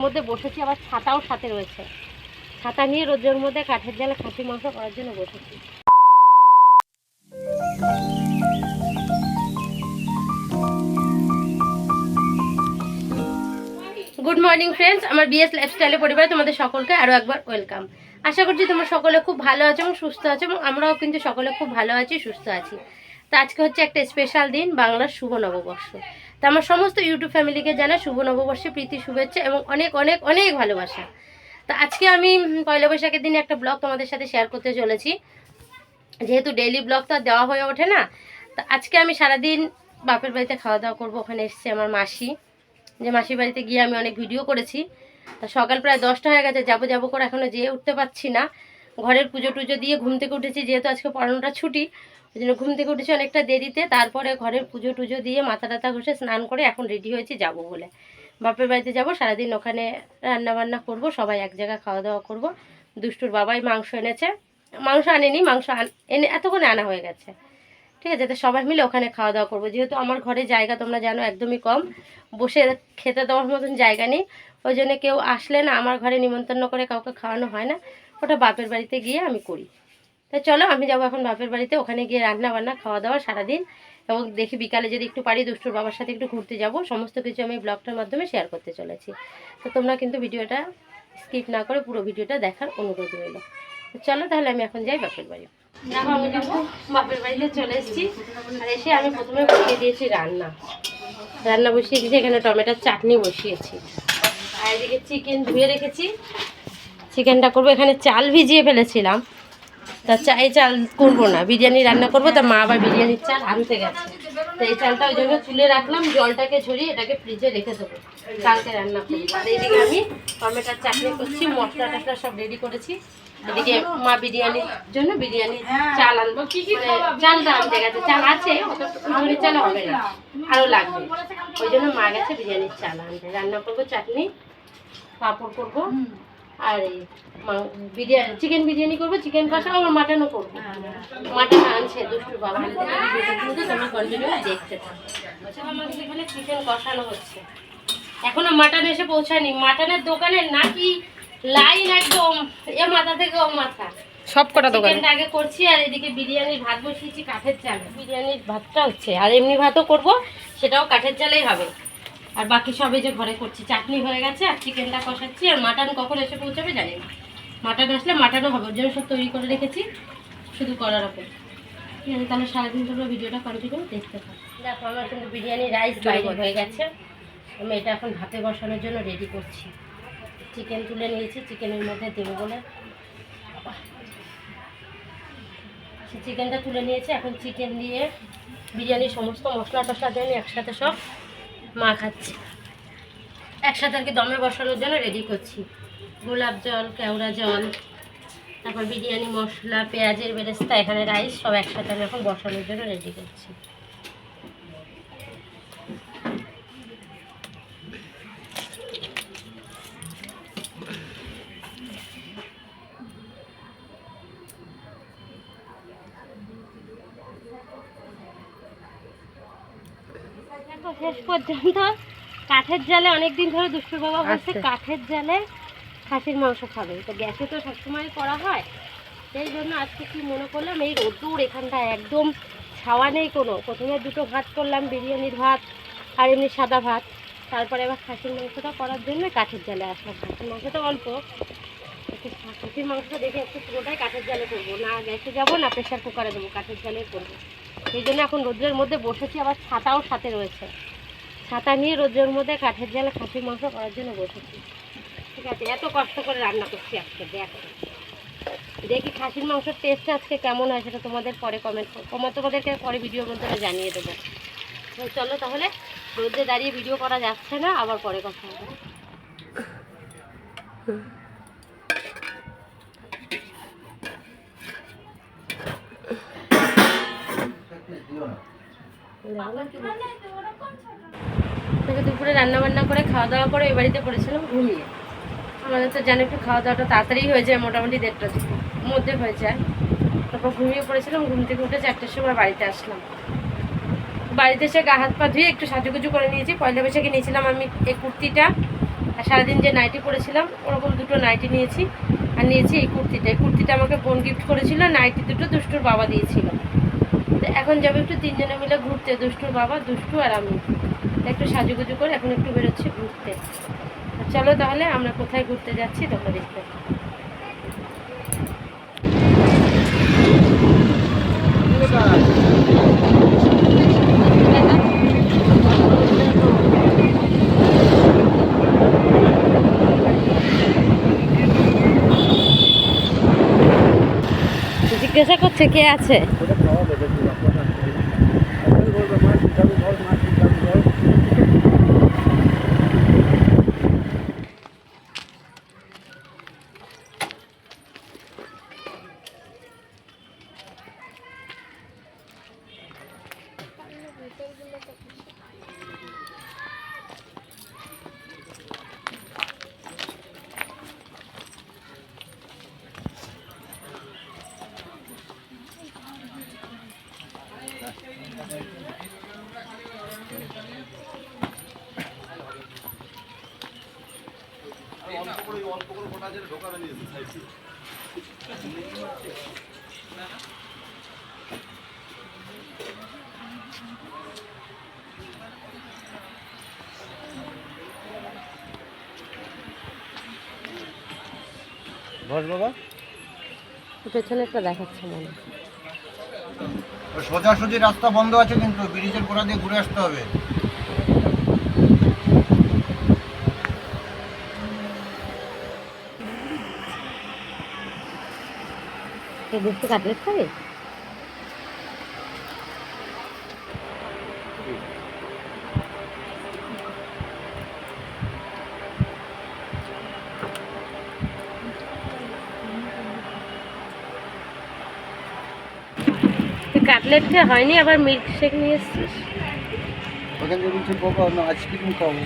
মধ্যে বসেছি, আবার ছাতাও সাথে রয়েছে। ছাতা নিয়ে রোদের মধ্যে কাঠের জালে খাসির মাংস করার জন্য বসেছি। গুড মর্নিং ফ্রেন্ডস, আমার বিএস লাইফস্টাইলে পরিবারে তোমাদের সকলকে আরও একবার ওয়েলকাম। আশা করছি তোমরা সকলে খুব ভালো আছো এবং সুস্থ আছো, এবং আমরাও কিন্তু সকলে খুব ভালো আছি, সুস্থ আছি। তো আজকে হচ্ছে একটা স্পেশাল দিন, বাংলার শুভ নববর্ষ। তো আমার সমস্ত ইউটিউব ফ্যামিলিকে জানাই শুভ নববর্ষে প্রীতি, শুভেচ্ছা এবং অনেক অনেক অনেক ভালোবাসা। তো আজকে আমি পয়লা বৈশাখের দিনে একটা ব্লগ তোমাদের সাথে শেয়ার করতে চলেছি। যেহেতু ডেইলি ব্লগ তো আর দেওয়া হয়ে ওঠে না, তো আজকে আমি সারাদিন বাপের বাড়িতে খাওয়া দাওয়া করবো। ওখানে এসছে আমার মাসি, যে মাসির বাড়িতে গিয়ে আমি অনেক ভিডিও করেছি। তা সকাল প্রায় 10টা হয়ে গেছে, যাবো করে এখনও যেয়ে উঠতে পারছি না। ঘরের পুজো টুজো দিয়ে ঘুম থেকে উঠেছি, যেহেতু আজকে পড়ানোটা ছুটি, ওই জন্য ঘুম থেকে উঠেছি অনেকটা দেরিতে। তারপরে ঘরের পুজো টুজো দিয়ে মাথা টাথা ঘষে স্নান করে এখন রেডি হয়েছি যাব বলে। বাপের বাড়িতে যাব, সারাদিন ওখানে রান্না বান্না করব, সবাই এক জায়গায় খাওয়া দাওয়া করব। দুষ্টুর বাবাই মাংস এনেছে, মাংস আনেনি, মাংস এনে এতক্ষণে আনা হয়ে গেছে। ঠিক আছে, তো সবাই মিলে ওখানে খাওয়া দাওয়া করবো। যেহেতু আমার ঘরে জায়গা তোমরা জানো একদমই কম, বসে খেতে দেওয়ার মতন জায়গা নেই, ওই জন্য কেউ আসলে না আমার ঘরে নিমন্ত্রণ করে কাউকে খাওয়ানো হয় না, ওটা বাপের বাড়িতে গিয়ে আমি করি। তাই চলো আমি যাবো এখন বাপের বাড়িতে, ওখানে গিয়ে রান্না বান্না খাওয়া দাওয়া সারাদিন, এবং দেখি বিকালে যদি একটু পারি দুষ্টুর বাবার সাথে একটু ঘুরতে যাব। সমস্ত কিছু আমি ব্লগটার মাধ্যমে শেয়ার করতে চলেছি। তো তোমরা কিন্তু ভিডিওটা স্কিপ না করে পুরো ভিডিওটা দেখার অনুরোধ রইল। চলো তাহলে আমি এখন যাই বাপের বাড়ি। দেখো আমি কিন্তু বাপের বাড়িতে চলে এসেছি, আর এসে আমি প্রথমে বসিয়ে দিয়েছি রান্না বসিয়ে দিয়েছি। এখানে টমেটোর চাটনি বসিয়েছি, আর এদিকে চিকেন ধুয়ে রেখেছি, চিকেনটা করবো। এখানে চাল ভিজিয়ে ফেলেছিলাম, তা এই চাল করবো না, বিরিয়ানি রান্না করবো। তা মা আবার বিরিয়ানির চাল আনতে গেছে, তো এই চালটা ওই জন্য তুলে রাখলাম, জলটাকে ঝরিয়ে এটাকে ফ্রিজে রেখে দেবো, কালকে রান্না করবো। আর এইদিকে আমি টমেটোর চাটনি করছি, মশলা টশলা সব রেডি করেছি। এদিকে মা বিরিয়ানির জন্য বিরিয়ানির চাল আনবো, চালটা আনতে গেছে। চাল আছে, বিরিয়ানির চাল হবে না, আরও লাগবে, ওই জন্য মা গেছে বিরিয়ানির চাল আনতে। রান্না করবো চাটনি, পাঁপড় করবো, আর এই বিরিয়ানি চিকেন বিরিয়ানি করবো, চিকেন কষা, আমার মাটনও করবো। মাটন আনছে দুষ্টু বাবা, কিন্তু তোমরা কন্টিনিউ দেখতে থাকো। আমাদের এখানে চিকেন কষানো হচ্ছে, এখনো মাটন এসে পৌঁছায়নি। মাটনের দোকানের নাকি লাইন একদম এ মাথা থেকে ও মাথা, সব কটা দোকান আগে করছি। আর এদিকে বিরিয়ানির ভাত বসিয়েছি কাঠের চালে, বিরিয়ানির ভাতটা হচ্ছে, আর এমনি ভাতও করব, সেটাও কাঠের চালেই হবে। আর বাকি সবে যে ঘরে করছি, চাটনি হয়ে গেছে, আর চিকেনটা কষাচ্ছি। আর মাটন কখন এসে পৌঁছাবে জানি না, মাটন আসলে মাটনও হবে, ওর জন্য সব তৈরি করে রেখেছি, শুধু করার অপেক্ষা। ঠিক আছে, তাহলে সারাদিন তোমরা ভিডিওটা কন্টিনিউ দেখতে থাকো। দেখো আমার কিন্তু বিরিয়ানি রাইস বাইরে হয়ে গেছে, আমি এটা এখন ভাতে বসানোর জন্য রেডি করছি। চিকেন তুলে নিয়েছি, চিকেনের মধ্যে দেবো বলে চিকেনটা তুলে নিয়েছি। এখন চিকেন দিয়ে বিরিয়ানির সমস্ত মশলা টশলা দিয়ে একসাথে সব মাখাচ্ছি, একসাথে আর কি দমে বসানোর জন্য রেডি করছি। গোলাপ জল, কেওড়া জল, তারপর বিরিয়ানি মশলা, পেঁয়াজের বেরেস্তা, এখানে রাইস, সব একসাথে আমি এখন বসানোর জন্য রেডি করছি। শেষ পর্যন্ত কাঠের জালে অনেকদিন ধরে দুষ্টুর বাবা বলছে কাঠের জালে খাসির মাংস খাবে, তো গ্যাসে তো সবসময় করা হয়, সেই জন্য আজকে কি মনে করলাম, এই রোদ্দুর এখানটায় একদম ছাওয়া নেই কোনো। প্রথমে দুটো ভাত করলাম, বিরিয়ানির ভাত আর এমনি সাদা ভাত, তারপরে এবার খাসির মাংসটা করার জন্য কাঠের জালে আসলাম। খাসির মাংসটা অল্প, খাসির মাংসটা দেখে একটু পুরোটাই কাঠের জালে করবো, না গ্যাসে যাবো না প্রেশার কুকারে দেবো, কাঠের জালে করবো। সেই জন্য এখন রোদ্রের মধ্যে বসেছি, আবার ছাতাও সাথে রয়েছে, ছাতা নিয়ে রোদ্রের মধ্যে কাঠের জালে খাসির মাংস করার জন্য বসেছি। ঠিক আছে, এত কষ্ট করে রান্না করছি আজকে, দেখি খাসির মাংসের টেস্ট আজকে কেমন হয় সেটা তোমাদের পরে তোমাদেরকে পরে ভিডিওর মধ্যে জানিয়ে দেবো। তো চলো তাহলে, রোদে দাঁড়িয়ে ভিডিও করা যাচ্ছে না, আবার পরে কথা হবে। দুপুরে রান্না বান্না করে খাওয়া দাওয়া করে এই বাড়িতে পড়েছিলাম ঘুমিয়ে। আমাদের তো জানো একটু খাওয়া দাওয়াটা তাড়াতাড়ি হয়ে যায়, মোটামুটি 1:30টার মধ্যে হয়ে যায়। তারপর ঘুমিয়ে পড়েছিলাম, ঘুম থেকে উঠে 4টার সময় বাড়িতে আসলাম। বাড়িতে এসে গা হাত পা ধুয়ে একটু সাজুগুজু করে নিয়েছি। পয়লা বৈশাখে নিয়েছিলাম আমি এই কুর্তিটা, আর সারাদিন যে নাইটি পরেছিলাম ওরকম দুটো নাইটি নিয়েছি, আর নিয়েছি এই কুর্তিটা। এই কুর্তিটা আমাকে বোন গিফট করেছিল, নাইটি দুটো দুষ্টুর বাবা দিয়েছিল। তো এখন যাবে একটু তিনজনে মিলে ঘুরতে, দুষ্টুর বাবা, দুষ্টু আর আমি। একটু সাজুগুজু করে এখন একটু বেরোচ্ছি ঘুরতে। চলো তাহলে আমরা কোথায় ঘুরতে যাচ্ছি তোমরা দেখতে। জিজ্ঞাসা করছে কে আছে। পেছনে একটা দেখাচ্ছে মনে, সোজাসুজি রাস্তা বন্ধ আছে, কিন্তু ব্রিজের গোড়া দিয়ে ঘুরে আসতে হবে। দুষ্টু কাটলেট খাবে। কাটলেট খেয়ে হয়নি, আবার মিল্ক শেক নিয়ে এসছিস। ওখান থেকে বলছি বাবা না আইসক্রিম খাবো।